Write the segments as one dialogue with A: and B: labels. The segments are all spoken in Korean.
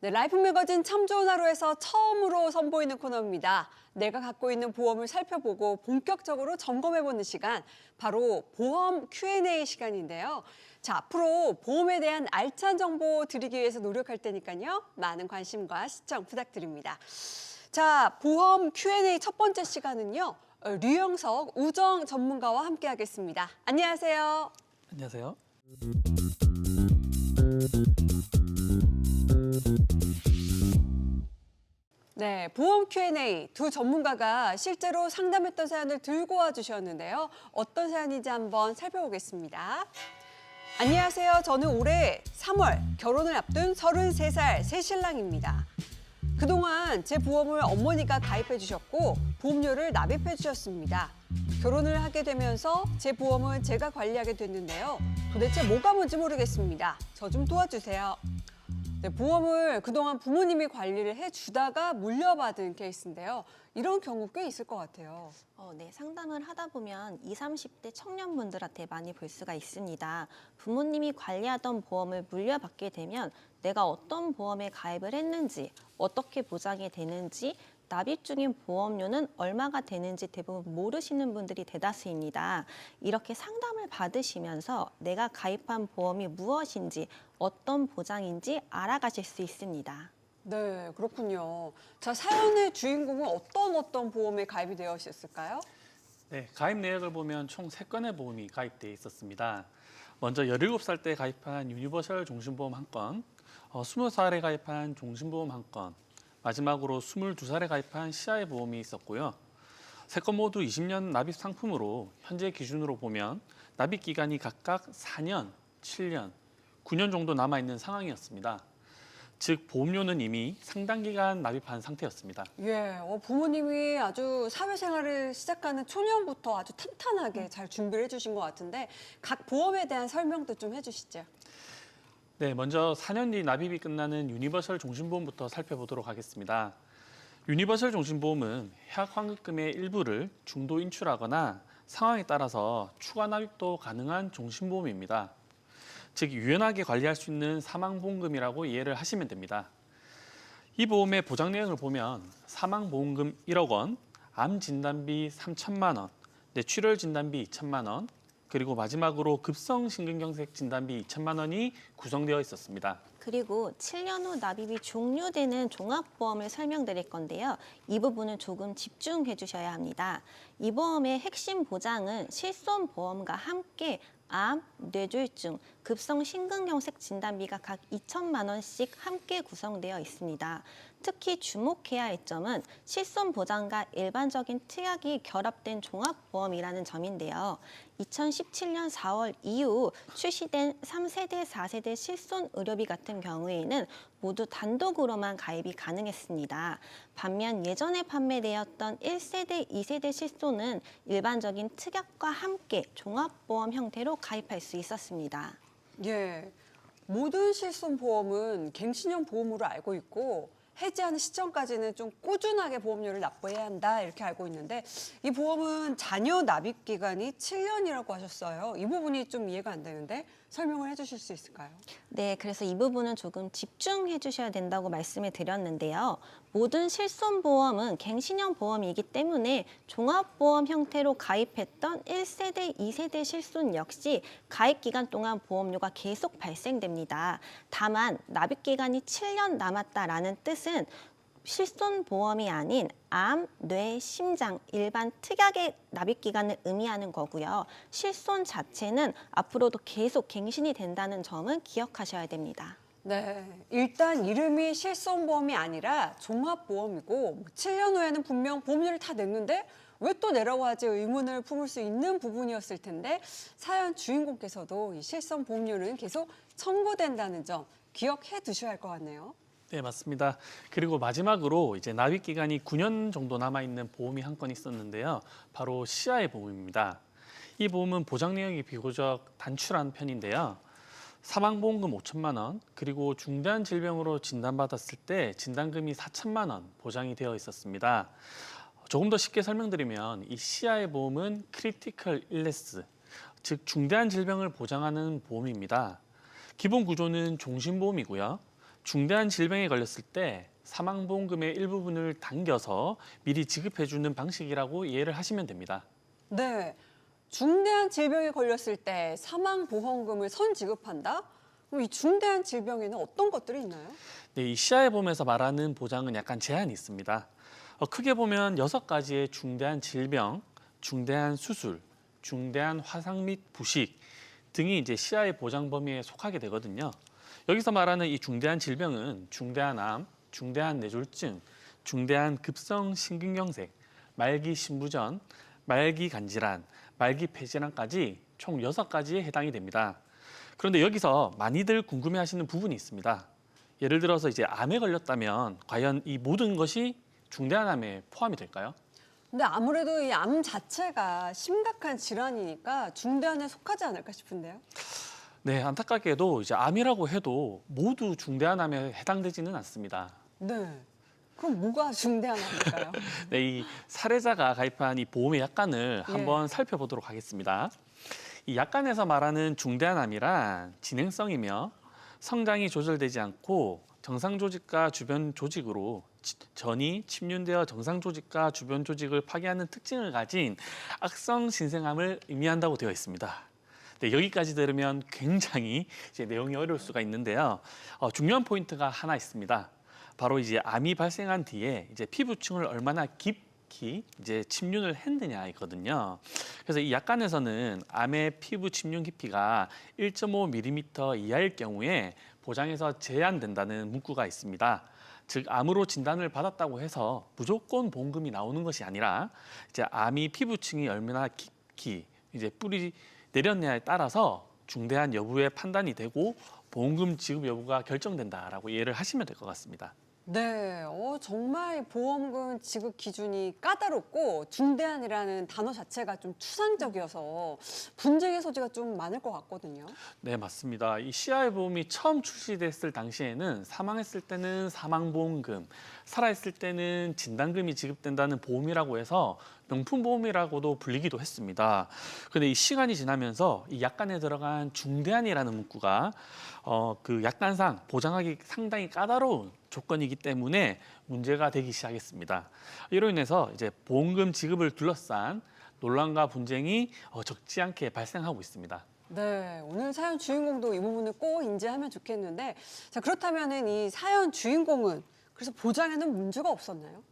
A: 네, 라이프 매거진 참 좋은 하루에서 처음으로 선보이는 코너입니다. 내가 갖고 있는 보험을 살펴보고 본격적으로 점검해보는 시간, 바로 보험 Q&A 시간인데요. 자, 앞으로 보험에 대한 알찬 정보 드리기 위해서 노력할 테니까요. 많은 관심과 시청 부탁드립니다. 자, 보험 Q&A 첫 번째 시간은요. 류영석 우정 전문가와 함께 하겠습니다. 안녕하세요.
B: 안녕하세요.
A: 네, 보험 Q&A 두 전문가가 실제로 상담했던 사연을 들고 와주셨는데요. 어떤 사연인지 한번 살펴보겠습니다. 안녕하세요. 저는 올해 3월 결혼을 앞둔 33살 새신랑입니다. 그동안 제 보험을 어머니가 가입해 주셨고 보험료를 납입해 주셨습니다. 결혼을 하게 되면서 제 보험은 제가 관리하게 됐는데요. 도대체 뭐가 뭔지 모르겠습니다. 저 좀 도와주세요. 네, 보험을 그동안 부모님이 관리를 해주다가 물려받은 케이스인데요. 이런 경우 꽤 있을 것 같아요.
C: 네, 상담을 하다 보면 20, 30대 청년분들한테 많이 볼 수가 있습니다. 부모님이 관리하던 보험을 물려받게 되면 내가 어떤 보험에 가입을 했는지, 어떻게 보장이 되는지, 납입 중인 보험료는 얼마가 되는지 대부분 모르시는 분들이 대다수입니다. 이렇게 상담을 받으시면서 내가 가입한 보험이 무엇인지, 어떤 보장인지 알아가실 수 있습니다.
A: 네, 그렇군요. 자, 사연의 주인공은 어떤 보험에 가입이 되어 있었을까요?
B: 네, 가입 내역을 보면 총 3건의 보험이 가입되어 있었습니다. 먼저 17살 때 가입한 유니버셜 종신보험 1건, 20살에 가입한 종신보험 1건, 마지막으로 22살에 가입한 CI 보험이 있었고요. 3건 모두 20년 납입 상품으로 현재 기준으로 보면 납입 기간이 각각 4년, 7년, 9년 정도 남아있는 상황이었습니다. 즉 보험료는 이미 상당 기간 납입한 상태였습니다.
A: 예, 부모님이 아주 사회생활을 시작하는 초년부터 아주 탄탄하게 잘 준비를 해주신 것 같은데 각 보험에 대한 설명도 좀 해주시죠.
B: 네, 먼저 4년 뒤 납입이 끝나는 유니버설 종신보험부터 살펴보도록 하겠습니다. 유니버설 종신보험은 해약 환급금의 일부를 중도 인출하거나 상황에 따라서 추가 납입도 가능한 종신보험입니다. 즉 유연하게 관리할 수 있는 사망보험금이라고 이해를 하시면 됩니다. 이 보험의 보장 내역을 보면 사망보험금 1억 원, 암 진단비 3천만 원, 뇌출혈 진단비 2천만 원, 그리고 마지막으로 급성 심근경색 진단비 2천만 원이 구성되어 있었습니다.
C: 그리고 7년 후 납입이 종료되는 종합보험을 설명드릴 건데요. 이 부분은 조금 집중해 주셔야 합니다. 이 보험의 핵심 보장은 실손보험과 함께 암, 뇌졸중, 급성 심근경색 진단비가 각 2천만 원씩 함께 구성되어 있습니다. 특히 주목해야 할 점은 실손 보장과 일반적인 특약이 결합된 종합보험이라는 점인데요. 2017년 4월 이후 출시된 3세대, 4세대 실손 의료비 같은 경우에는 모두 단독으로만 가입이 가능했습니다. 반면 예전에 판매되었던 1세대, 2세대 실손은 일반적인 특약과 함께 종합보험 형태로 가입할 수 있었습니다.
A: 예, 모든 실손보험은 갱신형 보험으로 알고 있고 해지하는 시점까지는 좀 꾸준하게 보험료를 납부해야 한다 이렇게 알고 있는데 이 보험은 잔여 납입 기간이 7년이라고 하셨어요. 이 부분이 좀 이해가 안 되는데 설명을 해주실 수 있을까요?
C: 네, 그래서 이 부분은 조금 집중해 주셔야 된다고 말씀을 드렸는데요. 모든 실손보험은 갱신형 보험이기 때문에 종합보험 형태로 가입했던 1세대, 2세대 실손 역시 가입 기간 동안 보험료가 계속 발생됩니다. 다만 납입 기간이 7년 남았다라는 뜻은 실손보험이 아닌 암, 뇌, 심장, 일반 특약의 납입 기간을 의미하는 거고요. 실손 자체는 앞으로도 계속 갱신이 된다는 점은 기억하셔야 됩니다.
A: 네, 일단 이름이 실손보험이 아니라 종합보험이고 7년 후에는 분명 보험료를 다 냈는데 왜 또 내라고 하지 의문을 품을 수 있는 부분이었을 텐데 사연 주인공께서도 이 실손보험료는 계속 청구된다는 점 기억해 두셔야 할 것 같네요.
B: 네, 맞습니다. 그리고 마지막으로 이제 납입 기간이 9년 정도 남아 있는 보험이 한 건 있었는데요. 바로 CI 보험입니다. 이 보험은 보장 내역이 비교적 단출한 편인데요. 사망보험금 5천만 원, 그리고 중대한 질병으로 진단받았을 때 진단금이 4천만 원 보장이 되어 있었습니다. 조금 더 쉽게 설명드리면 이 CI 보험은 크리티컬 일네스, 즉 중대한 질병을 보장하는 보험입니다. 기본 구조는 종신보험이고요. 중대한 질병에 걸렸을 때 사망보험금의 일부분을 당겨서 미리 지급해주는 방식이라고 이해를 하시면 됩니다.
A: 네. 중대한 질병에 걸렸을 때 사망보험금을 선지급한다? 그럼 이 중대한 질병에는 어떤 것들이 있나요?
B: 네, 이 시아의보험에서 말하는 보장은 약간 제한이 있습니다. 크게 보면 6가지의 중대한 질병, 중대한 수술, 중대한 화상 및 부식 등이 이제 시아의 보장 범위에 속하게 되거든요. 여기서 말하는 이 중대한 질병은 중대한 암, 중대한 뇌졸중, 중대한 급성 심근경색, 말기 신부전, 말기 간질환, 말기 폐질환까지 총 6가지에 해당이 됩니다. 그런데 여기서 많이들 궁금해하시는 부분이 있습니다. 예를 들어서 이제 암에 걸렸다면 과연 이 모든 것이 중대한 암에 포함이 될까요?
A: 근데 아무래도 이 암 자체가 심각한 질환이니까 중대한에 속하지 않을까 싶은데요.
B: 네, 안타깝게도 이제 암이라고 해도 모두 중대한 암에 해당되지는 않습니다.
A: 네. 그럼 뭐가 중대한 암일까요?
B: 네, 이 사례자가 가입한 이 보험의 약관을
A: 예.
B: 한번 살펴보도록 하겠습니다. 이 약관에서 말하는 중대한 암이란 진행성이며 성장이 조절되지 않고 정상 조직과 주변 조직으로 전이 침륜되어 정상 조직과 주변 조직을 파괴하는 특징을 가진 악성 신생암을 의미한다고 되어 있습니다. 네, 여기까지 들으면 굉장히 이제 내용이 어려울 수가 있는데요. 중요한 포인트가 하나 있습니다. 바로 이제 암이 발생한 뒤에 이제 피부층을 얼마나 깊이 이제 침륜을 했느냐이거든요. 그래서 이 약관에서는 암의 피부 침륜 깊이가 1.5mm 이하일 경우에 보장에서 제한된다는 문구가 있습니다. 즉 암으로 진단을 받았다고 해서 무조건 보험금이 나오는 것이 아니라 이제 암이 피부층이 얼마나 깊이 이제 뿌리 내렸냐에 따라서 중대한 여부의 판단이 되고 보험금 지급 여부가 결정된다라고 이해를 하시면 될 것 같습니다.
A: 네, 정말 보험금 지급 기준이 까다롭고 중대한이라는 단어 자체가 좀 추상적이어서 분쟁의 소지가 좀 많을 것 같거든요.
B: 네, 맞습니다. 이 CI 보험이 처음 출시됐을 당시에는 사망했을 때는 사망보험금, 살아있을 때는 진단금이 지급된다는 보험이라고 해서 명품 보험이라고도 불리기도 했습니다. 그런데 이 시간이 지나면서 이 약관에 들어간 중대한이라는 문구가 그 약관상 보장하기 상당히 까다로운 조건이기 때문에 문제가 되기 시작했습니다. 이로 인해서 이제 보험금 지급을 둘러싼 논란과 분쟁이 적지 않게 발생하고 있습니다.
A: 네, 오늘 사연 주인공도 이 부분을 꼭 인지하면 좋겠는데, 자, 그렇다면은 이 사연 주인공은 그래서 보장에는 문제가 없었나요?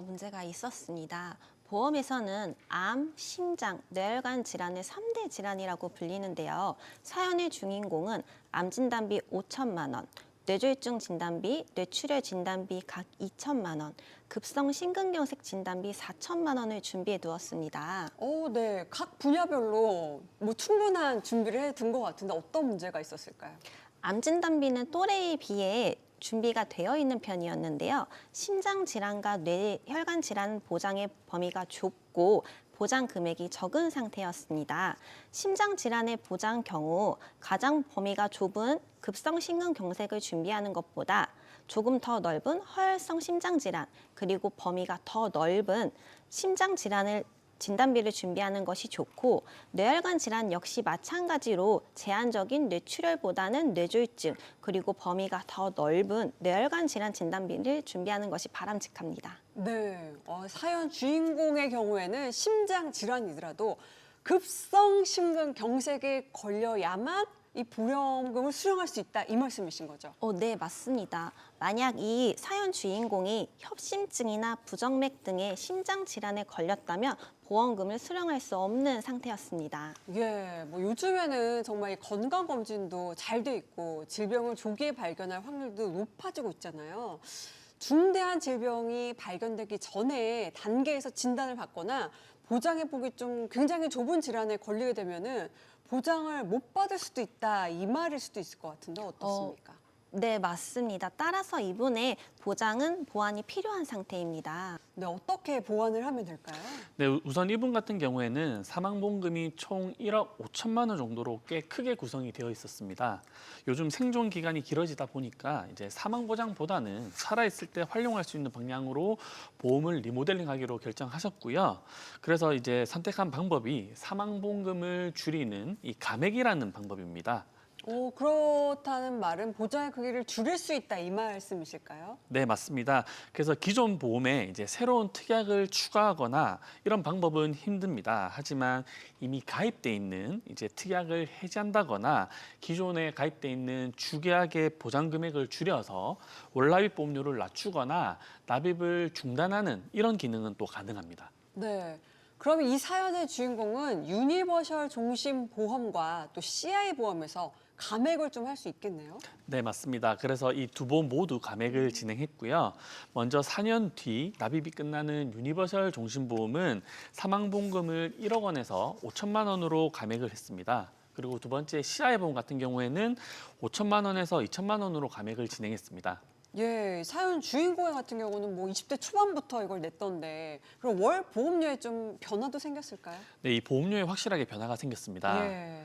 C: 문제가 있었습니다. 보험에서는 암, 심장, 뇌혈관 질환의 3대 질환이라고 불리는데요. 사연의 주인공은 암 진단비 5천만 원, 뇌졸중 진단비, 뇌출혈 진단비 각 2천만 원, 급성 심근경색 진단비 4천만 원을 준비해 두었습니다.
A: 네, 각 분야별로 뭐 충분한 준비를 해둔 것 같은데 어떤 문제가 있었을까요?
C: 암 진단비는 또래에 비해 준비가 되어 있는 편이었는데요. 심장 질환과 뇌혈관 질환 보장의 범위가 좁고 보장 금액이 적은 상태였습니다. 심장 질환의 보장 경우 가장 범위가 좁은 급성 심근경색을 준비하는 것보다 조금 더 넓은 허혈성 심장 질환 그리고 범위가 더 넓은 심장 질환을 진단비를 준비하는 것이 좋고 뇌혈관 질환 역시 마찬가지로 제한적인 뇌출혈보다는 뇌졸중 그리고 범위가 더 넓은 뇌혈관 질환 진단비를 준비하는 것이 바람직합니다.
A: 네, 사연 주인공의 경우에는 심장 질환이더라도 급성 심근경색에 걸려야만 이 보험금을 수령할 수 있다 이 말씀이신 거죠?
C: 네, 맞습니다. 만약 이 사연 주인공이 협심증이나 부정맥 등의 심장 질환에 걸렸다면 보험금을 수령할 수 없는 상태였습니다.
A: 예, 뭐 요즘에는 정말 이 건강검진도 잘 돼 있고 질병을 조기에 발견할 확률도 높아지고 있잖아요. 중대한 질병이 발견되기 전에 단계에서 진단을 받거나 보장의 폭이 좀 굉장히 좁은 질환에 걸리게 되면은 보장을 못 받을 수도 있다 이 말일 수도 있을 것 같은데 어떻습니까?
C: 네, 맞습니다. 따라서 이분의 보장은 보완이 필요한 상태입니다.
A: 네, 어떻게 보완을 하면 될까요?
B: 네, 우선 이분 같은 경우에는 사망보험금이 총 1억 5천만 원 정도로 꽤 크게 구성이 되어 있었습니다. 요즘 생존 기간이 길어지다 보니까 이제 사망보장보다는 살아있을 때 활용할 수 있는 방향으로 보험을 리모델링하기로 결정하셨고요. 그래서 이제 선택한 방법이 사망보험금을 줄이는 이 감액이라는 방법입니다.
A: 그렇다는 말은 보장의 크기를 줄일 수 있다 이 말씀이실까요?
B: 네, 맞습니다. 그래서 기존 보험에 이제 새로운 특약을 추가하거나 이런 방법은 힘듭니다. 하지만 이미 가입돼 있는 이제 특약을 해지한다거나 기존에 가입돼 있는 주계약의 보장 금액을 줄여서 월납입 보험료를 낮추거나 납입을 중단하는 이런 기능은 또 가능합니다.
A: 네. 그러면 이 사연의 주인공은 유니버셜 종신 보험과 또 CI 보험에서 감액을 좀 할 수 있겠네요.
B: 네, 맞습니다. 그래서 이 두 보험 모두 감액을 진행했고요. 먼저 4년 뒤 납입이 끝나는 유니버설 종신보험은 사망보험금을 1억 원에서 5천만 원으로 감액을 했습니다. 그리고 두 번째 CI 보험 같은 경우에는 5천만 원에서 2천만 원으로 감액을 진행했습니다.
A: 예, 사연 주인공 같은 경우는 뭐 20대 초반부터 이걸 냈던데 그럼 월 보험료에 좀 변화도 생겼을까요?
B: 네, 이 보험료에 확실하게 변화가 생겼습니다.
A: 예.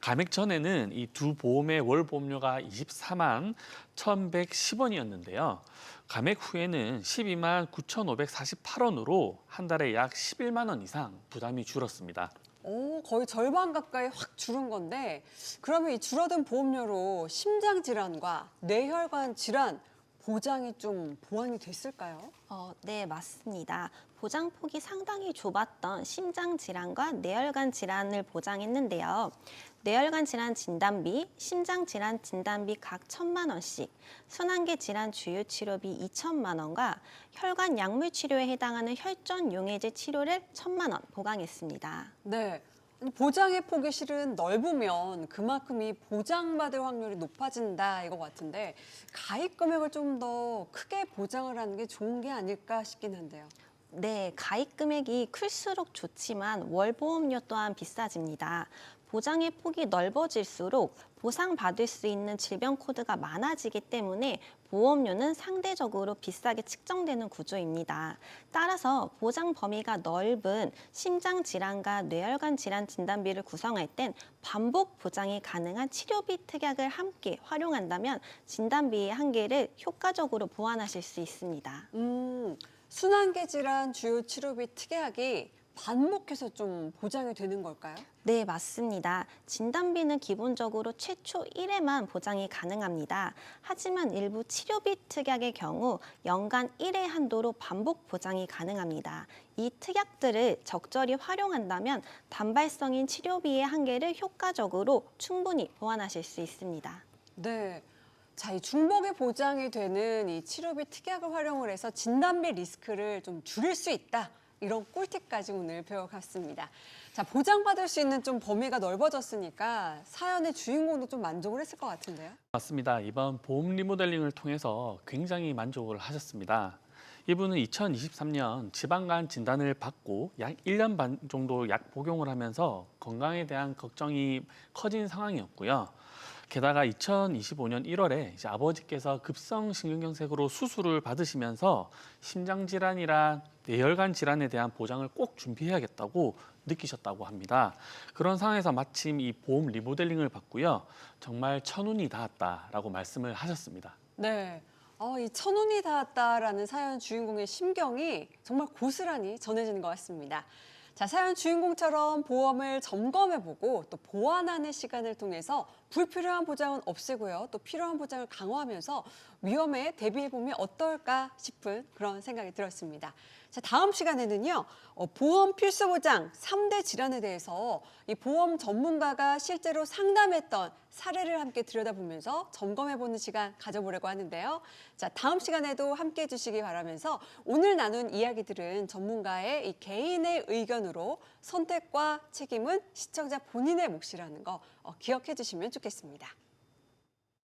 B: 감액 전에는 이 두 보험의 월 보험료가 24만 1,110원이었는데요. 감액 후에는 12만 9,548원으로 한 달에 약 11만 원 이상 부담이 줄었습니다.
A: 거의 절반 가까이 확 줄은 건데 그러면 이 줄어든 보험료로 심장 질환과 뇌혈관 질환 보장이 좀 보완이 됐을까요?
C: 네, 맞습니다. 보장 폭이 상당히 좁았던 심장 질환과 뇌혈관 질환을 보장했는데요. 뇌혈관 질환 진단비, 심장 질환 진단비 각 1,000만 원씩, 순환계 질환 주요 치료비 2천만 원과 혈관 약물 치료에 해당하는 혈전 용해제 치료를 1,000만 원 보강했습니다.
A: 네. 아니, 보장의 폭이 실은 넓으면 그만큼 이 보장받을 확률이 높아진다 이거 같은데 가입 금액을 좀 더 크게 보장을 하는 게 좋은 게 아닐까 싶긴 한데요.
C: 네, 가입 금액이 클수록 좋지만 월 보험료 또한 비싸집니다. 보장의 폭이 넓어질수록 보상받을 수 있는 질병 코드가 많아지기 때문에 보험료는 상대적으로 비싸게 측정되는 구조입니다. 따라서 보장 범위가 넓은 심장 질환과 뇌혈관 질환 진단비를 구성할 땐 반복 보장이 가능한 치료비 특약을 함께 활용한다면 진단비의 한계를 효과적으로 보완하실 수 있습니다.
A: 순환계 질환 주요 치료비 특약이 반복해서 좀 보장이 되는 걸까요?
C: 네, 맞습니다. 진단비는 기본적으로 최초 1회만 보장이 가능합니다. 하지만 일부 치료비 특약의 경우 연간 1회 한도로 반복 보장이 가능합니다. 이 특약들을 적절히 활용한다면 단발성인 치료비의 한계를 효과적으로 충분히 보완하실 수 있습니다.
A: 네. 자, 이 중복에 보장이 되는 이 치료비 특약을 활용을 해서 진단비 리스크를 좀 줄일 수 있다. 이런 꿀팁까지 오늘 배워갔습니다. 자, 보장받을 수 있는 좀 범위가 넓어졌으니까 사연의 주인공도 좀 만족을 했을 것 같은데요.
B: 맞습니다. 이번 보험 리모델링을 통해서 굉장히 만족을 하셨습니다. 이분은 2023년 지방간 진단을 받고 약 1년 반 정도 약 복용을 하면서 건강에 대한 걱정이 커진 상황이었고요. 게다가 2025년 1월에 이제 아버지께서 급성심근경색으로 수술을 받으시면서 심장질환이나 뇌혈관 질환에 대한 보장을 꼭 준비해야겠다고 느끼셨다고 합니다. 그런 상황에서 마침 이 보험 리모델링을 받고요. 정말 천운이 닿았다라고 말씀을 하셨습니다.
A: 네. 이 천운이 닿았다라는 사연 주인공의 심경이 정말 고스란히 전해지는 것 같습니다. 자, 사연 주인공처럼 보험을 점검해보고 또 보완하는 시간을 통해서 불필요한 보장은 없애고요. 또 필요한 보장을 강화하면서 위험에 대비해보면 어떨까 싶은 그런 생각이 들었습니다. 자, 다음 시간에는요. 보험 필수 보장 3대 질환에 대해서 이 보험 전문가가 실제로 상담했던 사례를 함께 들여다보면서 점검해보는 시간 가져보려고 하는데요. 자, 다음 시간에도 함께 해주시기 바라면서 오늘 나눈 이야기들은 전문가의 이 개인의 의견으로 선택과 책임은 시청자 본인의 몫이라는 거 기억해 주시면 좋겠습니다.